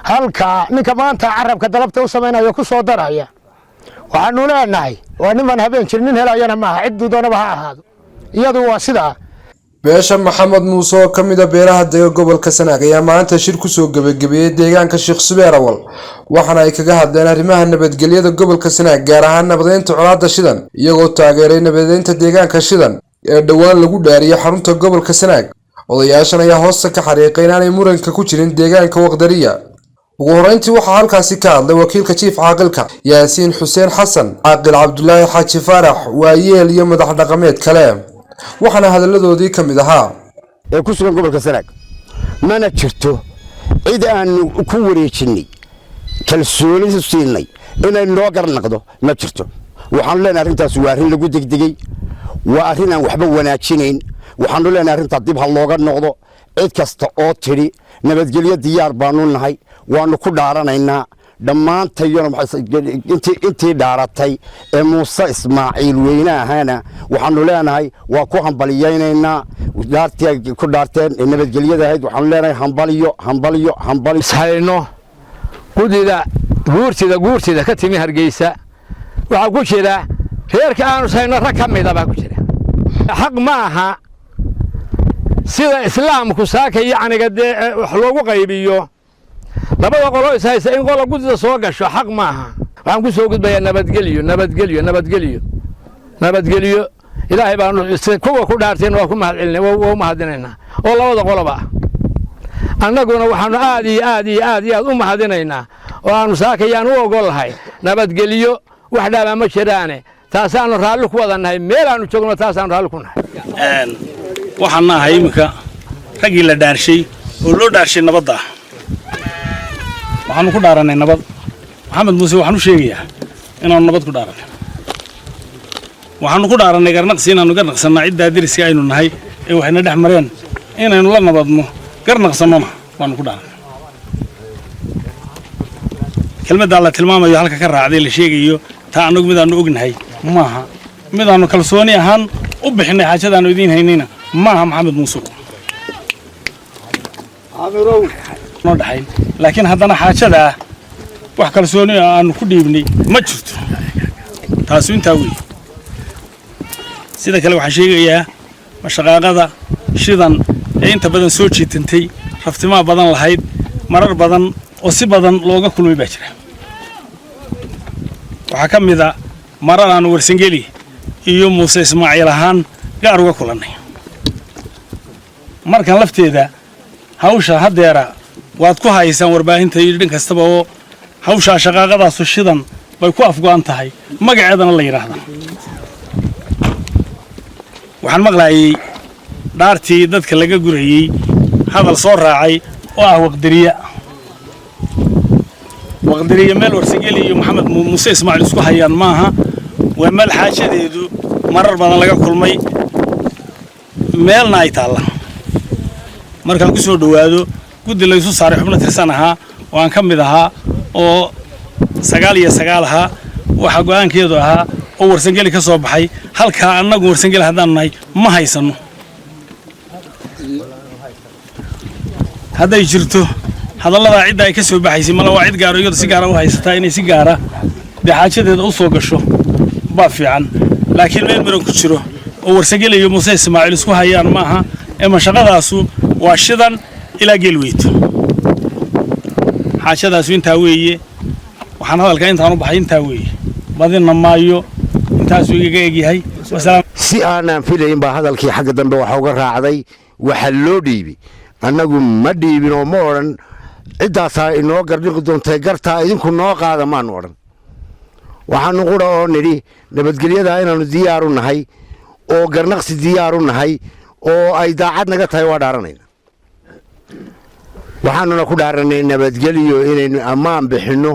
halka ninka maanta carabka dalabta u sameynaya ku soo daraya waxaanu leenahay waa niman habeen jir nin helayana maaha ciddu doonaba ha ahaado iyadu waa sidaa beesha maxamed muuse oo kamid ah beeraha dega gobolka Sanaag ayaa maanta shir ku soo gabagabiyay deegaanka Sheekh Subeer Awal waxaana ay kaga hadleen arrimaha nabadgelyada gobolka Sanaag gaar ahaan nabadeynta colaadda shidan iyagoo taageeray nabadeynta deegaanka shidan ee dhawaan lagu dhaariyay xarunta gobolka Sanaag odayaashan ayaa hoosta ka xariiqay inaanay muranka ku jirin deegaanka Waqdariya ugu horeyntii waxaa halkaasi ka hadlay wakiilka chief caaqilka Yaasiin Xuseen Xasan caaqil Cabdullaahi Xaaji Faarax waayeel iyo madax dhaqameed kale waxaana hadaladoodii ka mid ahaa ee ku sugan gobolka Sanaag mana jirto cid aan ku wareejinay kalsooni siinay inay noo garnaqdo ma jirto waxaan leenahay arrintaas waa arrin lagu degdegay waa arrin aan waxba wanaajinayn waxaan leenahay arrinta dib ha looga noqdo cid kasta oo tiri nabadgelyo diyaar baanu nahay waanu ku dhaaranaynaa dhammaantayna intii dhaaratay ee Muuse Ismaaciil Weynaahana waxaanu leenahay waa ku hambaliyaynaynaa dhaartii ku dhaarteen nabadgelyada ahayd waxaanu leenahay hambaliyo hayno gudida guurtida ka timi Hargeysa waxa ku jira reerka aanu sayno rag ka mid ah ku jira xaq ma aha sida islaamku saaka yacniga wax loogu qaybiyo labada qolo isaysa in qolo gudida soo gasho xaq ma aha waxaan ku soo gudbayaa nabadgelyo ilaahay baan kuwa ku dhaarteen waa ku mahadinaynaa oo labada qoloba annaguna waxaanu aad u mahadinaynaa oo aanu saakayaan u ogolahay nabadgelyo wax dhaaba ma jiraane taasaanu raalli ku wadanahay meel aanu joogno taasaanu raalli ku nahay waxaan nahay imika ragii la dhaarshay oo loo dhaarshay nabadda waxaanu ku dhaaranay nabad maxamed muuse waxaanu sheegayaa inaanu nabad ku dhaaranay waxaanu ku dhaaranay garnaqsi inaanu garnaqsanaa cidda deriska aynu nahay ee waxayna dhex mareen inaynu la nabadno garnaqsanona waanu ku dhaaranay kelmadda la tilmaamayo halka ka raacday la sheegayo taa anagu midaanu ognahay maaha midaanu kalsooni ahaan u bixinay xaajadaanu idiin haynayna maaha maxamed muuse noo dhaxayn laakiin haddana xaajada wax kalsooni aanu ku dhiibnay ma jirto taasi intaa weey sida kale waxaan sheegayaa mashaqaaqada shidan ee inta badan soo jiitantay raftimaa badan lahayd marar badan oo si badan looga kulmay baa jira waxaa ka mid ah marar aanu warsangeli iyo Muuse Ismaaciil ahaan gaar uga kulannay markan lafteeda hawsha hadeera waad ku haysaan warbaahinta iyo dhin kastaba oo hawsha shaqaaqadaas shidan bay ku afgo'an tahay magaceedana la yiraahdo waxaan maqlaayay dhaartii dadka laga gurayay hadal soo raacay oo ah waqdariya meel warsageli iyo maxamed muuse Ismaaciil isku hayaan maaha waa meel xaajadeedu marar badan laga kulmay meelna ay taala markaan ku soo dhawaado guddi la isu saaray xubno tirsan ahaa oo aan ka mid ahaa oo 9 ahaa waxa go'aankeedu ahaa oo warsangeli ka soo baxay halka annagu warsangeli hadaan nahay ma haysano haday jirto hadallada cidda ay ka soo baxaysay mala waa cid gaar ah iyada si gaar ah u haysata inay si gaar ah xaajadeeda u soo gasho ba fiican laakiin meel miran ku jiro oo warsangeli iyo Muuse Ismaaciil isku hayaan maaha ee mashaqadaasu waa shidan ilaa Geelweyd xaajadaas intaa weeye waxaan hadalka intaan u baxay intaa weeye badina maayo intaas uu iga egyahay si aanan filayn baa hadalkii xagga dambe waxa uga raacday waxa loo dhiibay annagu ma dhiibin oo ma oran ciddaas inoo gardiqi doontay gartaa idinku noo qaada maan oran waxaanu qura oo nidhi nabadgelyada inaanu diyaar u nahay oo garnaqsi diyaar u nahay oo ay daacad naga tahay waa dhaaranayna waxaanuna ku dhaaranay nabadgelyo inaynu ammaan bixinno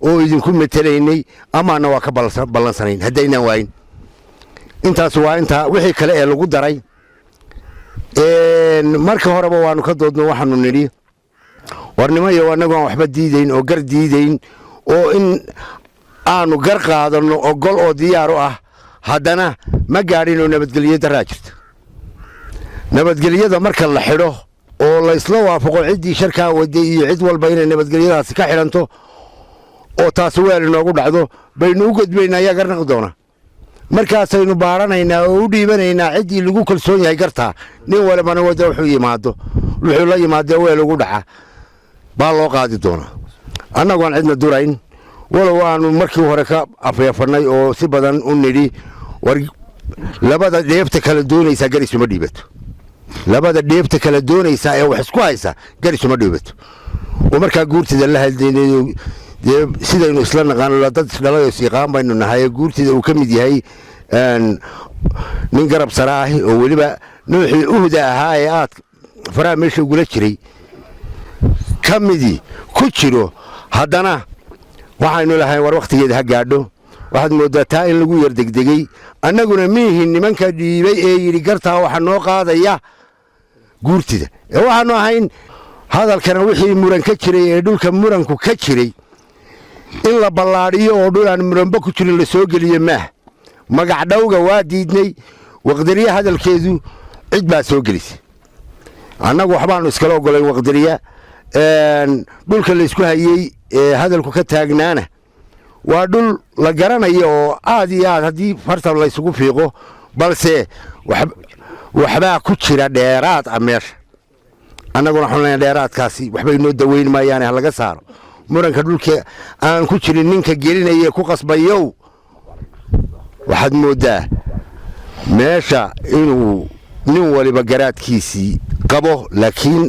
oo idinku metelaynay amaana waa ka ballansanayn haddaynan waayin intaas waa inta wixii kale ee lagu daray marka horeba waanu ka doodno waxaanu nidhi warnimayo annagu aan waxba diidayn oo gar diidayn oo in aanu gar qaadanno ogol oo diyaar u ah haddana ma gaadhin oo nabadgelyo daraa jirta nabadgelyada marka la xidho oo la isla waafaqo ciddii sharkaa waday iyo cid walba inay nabadgelyadaasi ka xidhanto oo taasi weel inoogu dhacdo baynu u gudbaynaa ayaa garnaqi doona markaasaynu baaranaynaa oo u dhiibanaynaa ciddii lagu kalsoon yahay gartaa nin walibana wadda wuxuu la yimaadee weel ugu dhaca baa loo qaadi doonaa annagoon cidna durayn walow aanu markii hore ka afeefannay oo si badan u nidhi war labada dheebta kala doonaysaa garisuma dhiibato labada dheebta kala doonaysaa ee wax isku haysa garisuma dhiibato oo markaa guurtida la hadlaynay dee sidaynu isla naqaano dad isdhalay oo siiqaan baynu nahay guurtida uu ka mid yahay nin garab sare ah oo weliba nuuxii uhda ahaa ee aad faraha meesha ugula jiray ka midii ku jiro haddana waxaynu lahayn war wakhtigeeda ha gaadho waxaad mooddaa taa in lagu yar degdegey annaguna miihin nimanka dhiibay ee yidhi gartaa waxa noo qaadaya guurtida ee waxaannu ahayn hadalkana wixii muran ka jiray ee dhulka muranku ka jiray in la ballaadhiyo oo dhul aan muranba ku jirin la soo geliyo maaha magac dhowga waa diidnay waqdariye hadalkeedu cid baa soo gelisay annagu waxbaannu iskala oggolayn waqdariya dhulka laysku hayey ee hadalku ka taagnaana waa dhul la garanayo oo aad iyo aad haddii fartan laysugu fiiqo balse waxbaa ku jira dheeraad ah meesha annaguna waxaan leenahay dheeraadkaasi waxbay noo daweyn maayaane ha laga saaro muranka dhulka aan ku jirin ninka gelinaya ku qasbayow waxaad mooddaa meesha inuu nin waliba garaadkiisii qabo laakiin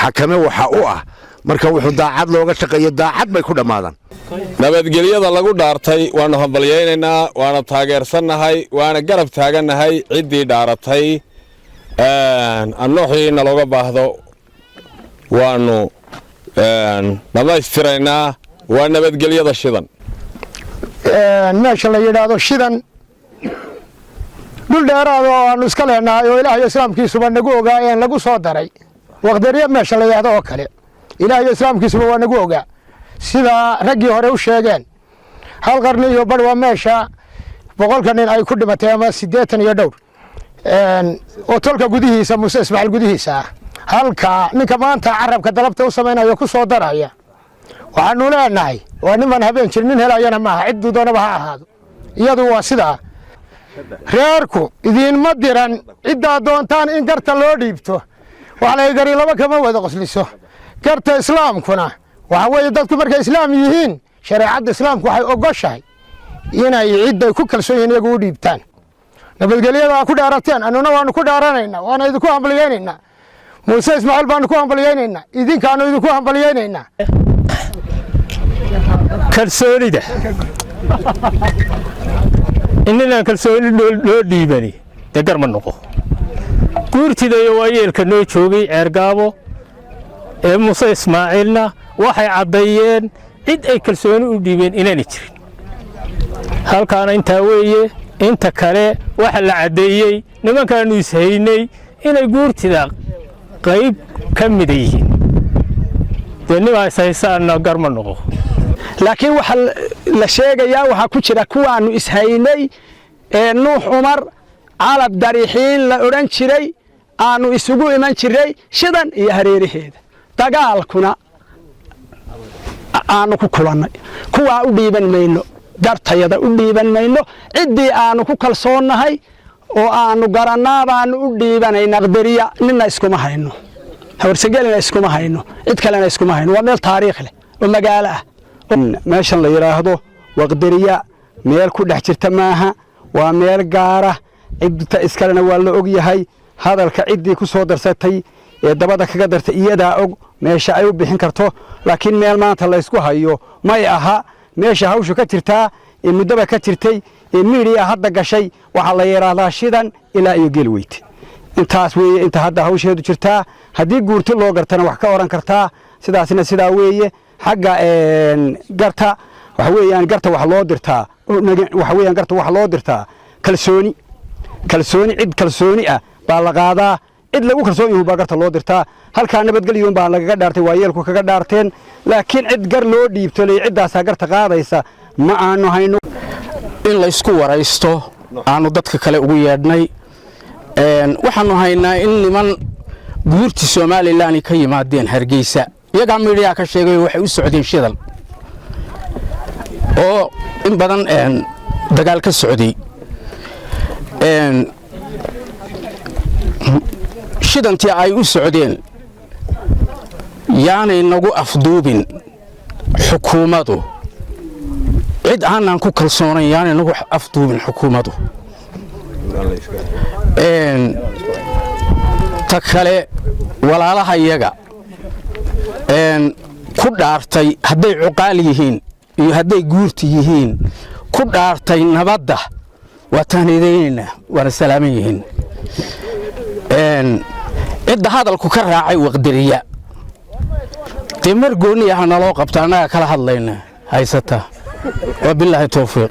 xakame waxa u ah marka wuxuu daacad looga shaqeeyo daacad bay ku dhammaadaan nabadgelyada lagu dhaartay waannu hambalyaynaynaa waana taageersannahay waana garab taagannahay ciddii dhaaratay annooxiina looga baahdo waannu dhammaystiraynaa waa nabadgelyada shidan meesha la yidhaahdo shidan dhul dheeraada oo aannu iska leenahay oo ilaahayo islaamkiisuba nagu ogaayeen lagu soo daray waqdariye meesha la yidhaahdo oo kale ilaahayo islaamkiisuba waa nagu ogaa sidaa raggii hore u sheegeen hal qarni iyo badh waa meesha 100 nin ay ku dhimatay ama 80 iyo dhowr oo tolka gudihiisa Muuse Ismaaciil gudihiisa halka ninka maanta carabka dalabta u sameeynaya ku soo daraya waxaanu leenahay waa niman habeen jirnin helayana maaha cid doonaba ha ahaado iyadu waa sidaa reerku idinma diran cidda doontaan in garta loo dhiibto wax la gari laba kama wada qosliso garta islaamkuna waxa weeye dadku markay islaam yihiin shariicada islaamku waxay ogoshahay inay cidday ku kalsoon yihiin iyagu u dhiibtaan nabadgelyada ku dhaarateen annuna waanu ku dhaaranaynaa waana idinku hambaliyaynaynaa Muuse Ismaaciil baanu ku hambaliyaynaynaa idinkaanu idinku hambaliyaynaynaa kalsoonida inaan kalsooni loo dhiibani degar ma noqo guurtida iyo waayeelka noo joogay ceergaabo ee Muuse Ismaaciilna waxay cadeeyeen cid ay kalsooni u dhiibeen inaanay jirin halkaana intaa weeye inta kale waxa la cadeeyay nimankaanu ishaynay inay guurtida qayb ka mid yihiin deniba saysaana garma noqo laakiin waxa la sheegayaa waxa ku jira kuwaanu ishaynay ee Nuux Umar calab dariixiin la oran jiray aanu isugu iman jiray shidan iyo hareeraheeda dagaalkuna aanu ku kulannay kuwa u dhiiban mayno dartayada u dhiiban mayno ciddii aanu ku kalsoonahay oo aanu garanaa baanu u dhiibanayna qadariya nina iskuma hayno hawarsagelina iskuma hayno cid kalena iskuma hayno waa meel taariikh leh oo magaalo ah meeshan la yiraahdo waqdariya meel ku dhex jirta maaha waa meel gaara cidda iskalena waa la og yahay hadalka ciddii ku soo darsatay ee dabada kaga dartay iyadaa og meesha ay u bixin karto laakiin meel maanta la isku hayo may aha meesha hawshu ka jirtaa ee muddaba ka jirtay ee miidiya hadda gashay waxa la yiraahdaa shidan ilaa iyo gelweyte intaas weeye inta hadda hawsheedu jirtaa haddii guurti loo gartana wax ka oran kartaa sidaasina sidaa weeye xagga garta waxa weeyaan garta wax loo dirtaa waxa weeyaan garta wax loo dirtaa kalsooni cid kalsooni ah baa la qaadaa cid lagu kalsoon yahay baa garta loo dirtaa halka nabadgelyo baa laga dhaartay waayeelku kaga dhaarteen laakiin cid gar loo dhiibto leey cidaas garta qaadaysa ma aanu hayno in la isku waraysto aanu dadka kale ugu yeedhnay waxaanu haynaa in niman guurti Somaliland ka yimaadeen Hargeysa iyaga meediya ka sheegay waxay u socdeen shidal oo in badan dagaal ka socday shidantii ay u socdeen yaanay nagu afduubin xukuumadu cid aanan ku kalsoonayn yaanay nagu afduubin xukuumadu ta kale walaalaha iyaga ku dhaartay hadday cuqaal yihiin iyo hadday guurti yihiin ku dhaartay nabadda waa taaniideynayna waana salaaman yihiin cidda hadalku ka raacay waqdariya timar gooni ah naloo qabta anaga kala hadlayna haysata wabillahi tawfiiq